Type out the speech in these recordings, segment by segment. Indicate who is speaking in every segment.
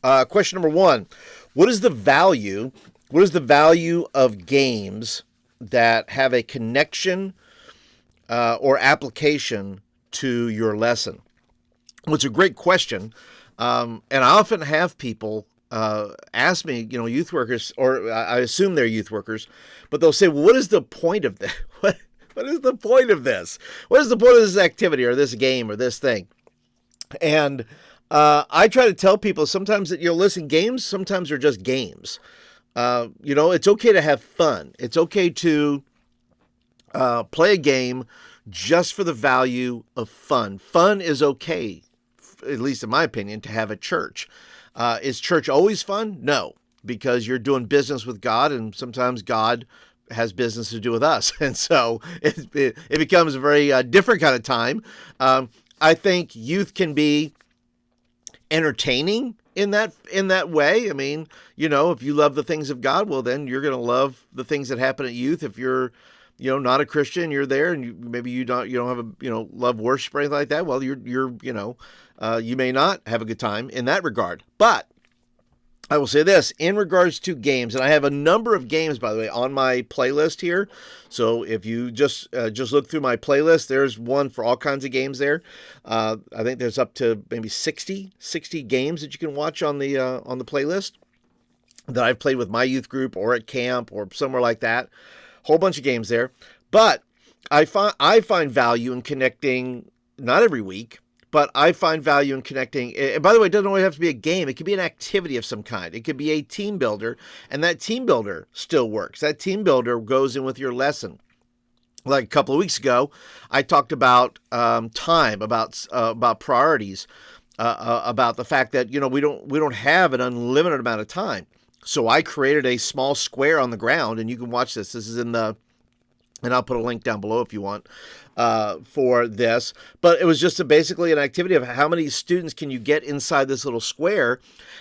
Speaker 1: right. Question number one. What is the value? What is the value of games that have a connection or application to your lesson? Well, it's a great question. And I often have people ask me, youth workers, or I assume they're youth workers, but they'll say, well, what is the point of this? What is the point of this? What is the point of this activity or this game or this thing? And I try to tell people sometimes that, listen, games sometimes are just games. It's okay to have fun. It's okay to play a game just for the value of fun. Fun is okay, at least in my opinion, to have at church. Is church always fun? No, because you're doing business with God, and sometimes God has business to do with us. And so it becomes a very different kind of time. I think youth can be entertaining in that way. I mean, if you love the things of God, well, then you're going to love the things that happen at youth. If you're, not a Christian, you're there, and maybe you don't have a, love worship or anything like that. Well, you're you may not have a good time in that regard. But I will say this in regards to games, and I have a number of games, by the way, on my playlist here. So if you just look through my playlist, there's one for all kinds of games there. I think there's up to maybe 60 games that you can watch on the playlist that I've played with my youth group or at camp or somewhere like that. Whole bunch of games there. But I find value in connecting, not every week, but I find value in connecting. And by the way, it doesn't always have to be a game. It could be an activity of some kind. It could be a team builder, and that team builder still works. That team builder goes in with your lesson. Like a couple of weeks ago, I talked about time, about priorities, about the fact that we don't have an unlimited amount of time. So I created a small square on the ground, and you can watch this. This is in the. And I'll put a link down below if you want for this. But it was just basically an activity of how many students can you get inside this little square.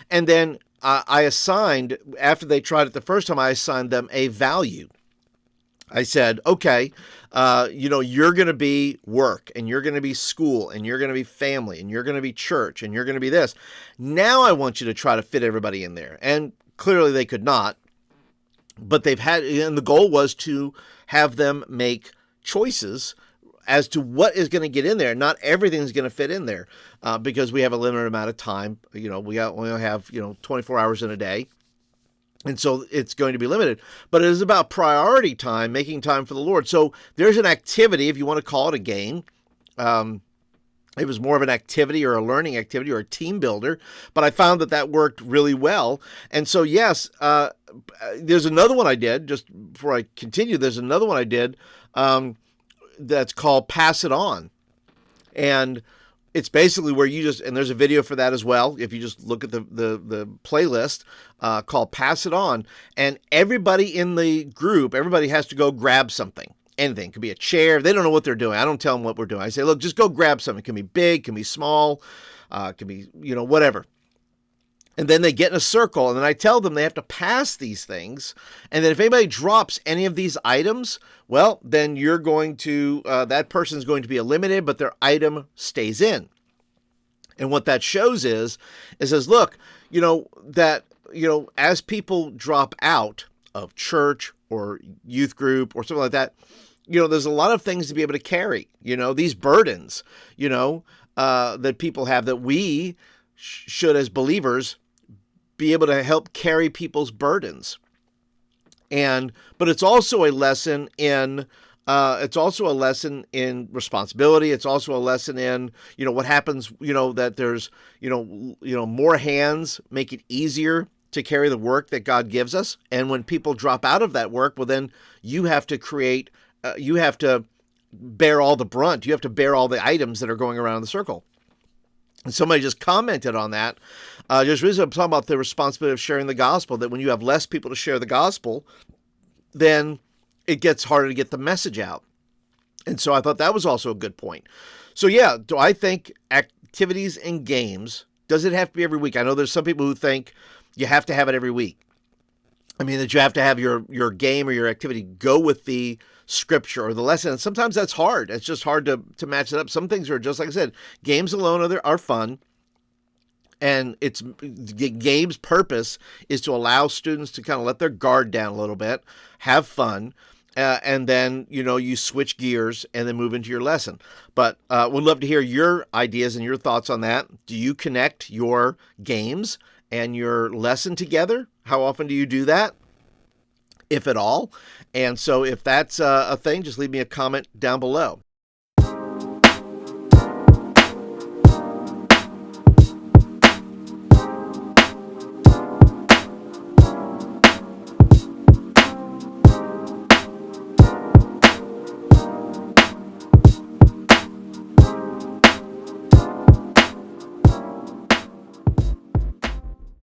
Speaker 1: And then I assigned, after they tried it the first time, I assigned them a value. I said, okay, you're going to be work, and you're going to be school, and you're going to be family, and you're going to be church, and you're going to be this. Now I want you to try to fit everybody in there. And clearly they could not. But and the goal was to have them make choices as to what is going to get in there. Not everything's going to fit in there because we have a limited amount of time. We only have 24 hours in a day, and so it's going to be limited. But it is about priority time, making time for the Lord. So there's an activity, if you want to call it a game. It was more of an activity or a learning activity or a team builder, but I found that worked really well. And so, yes, there's another one I did, just before I continue, there's another one I did that's called Pass It On. And it's basically where you and there's a video for that as well, if you just look at the playlist called Pass It On. And everybody in the group, everybody has to go grab something. Anything. It could be a chair. They don't know what they're doing. I don't tell them what we're doing. I say, look, just go grab something. It can be big, it can be small, it can be, whatever. And then they get in a circle, and then I tell them they have to pass these things. And then if anybody drops any of these items, well, then you're going to, that person's going to be eliminated, but their item stays in. And what that shows is it says, look, as people drop out of church or youth group or something like that, there's a lot of things to be able to carry, these burdens, that people have, that we should, as believers, be able to help carry people's burdens. But it's also a lesson in, responsibility. It's also a lesson in, what happens, that there's, more hands make it easier to carry the work that God gives us. And when people drop out of that work, well, then you have to create, you have to bear all the brunt. You have to bear all the items that are going around in the circle. And somebody just commented on that. Just recently, I'm talking about the responsibility of sharing the gospel, that when you have less people to share the gospel, then it gets harder to get the message out. And so I thought that was also a good point. So yeah, do I think activities and games, does it have to be every week? I know there's some people who think you have to have it every week. I mean, that you have to have your game or your activity go with the scripture or the lesson. And sometimes that's hard. It's just hard to match it up. Some things are just, like I said, games alone are fun. And it's the game's purpose is to allow students to kind of let their guard down a little bit, have fun, and then you switch gears and then move into your lesson. But we'd love to hear your ideas and your thoughts on that. Do you connect your games and your lesson together? How often do you do that, if at all? And so if that's a thing, just leave me a comment down below.